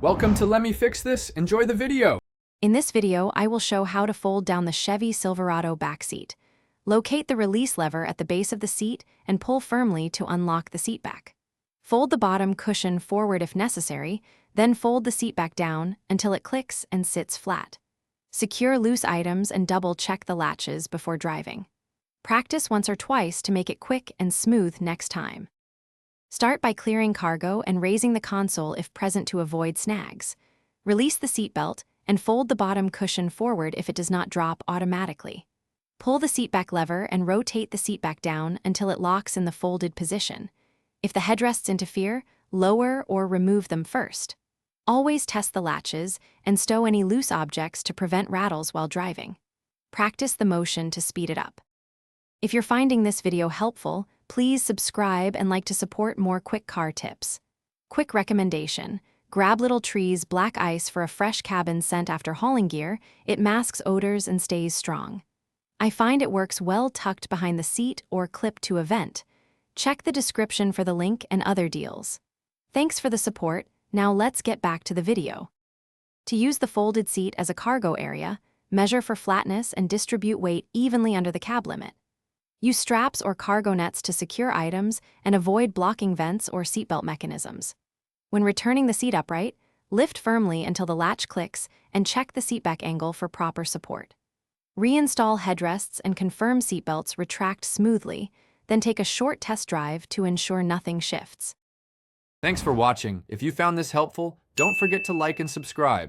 Welcome to Let Me Fix This. Enjoy the video. In this video, I will show how to fold down the Chevy Silverado back seat. Locate the release lever at the base of the seat and pull firmly to unlock the seat back. Fold the bottom cushion forward if necessary, then fold the seat back down until it clicks and sits flat. Secure loose items and double-check the latches before driving. Practice once or twice to make it quick and smooth next time. Start by clearing cargo and raising the console if present to avoid snags. Release the seatbelt and fold the bottom cushion forward if it does not drop automatically. Pull the seatback lever and rotate the seat back down until it locks in the folded position. If the headrests interfere, lower or remove them first. Always test the latches and stow any loose objects to prevent rattles while driving. Practice the motion to speed it up. If you're finding this video helpful, please subscribe and like to support more quick car tips. Quick recommendation: grab Little Tree's black ice for a fresh cabin scent after hauling gear. It masks odors and stays strong. I find it works well tucked behind the seat or clipped to a vent. Check the description for the link and other deals. Thanks for the support. Now let's get back to the video. To use the folded seat as a cargo area, measure for flatness and distribute weight evenly under the cab limit. Use straps or cargo nets to secure items and avoid blocking vents or seatbelt mechanisms. When returning the seat upright, lift firmly until the latch clicks and check the seatback angle for proper support. Reinstall headrests and confirm seatbelts retract smoothly, then take a short test drive to ensure nothing shifts. Thanks for watching. If you found this helpful, don't forget to like and subscribe.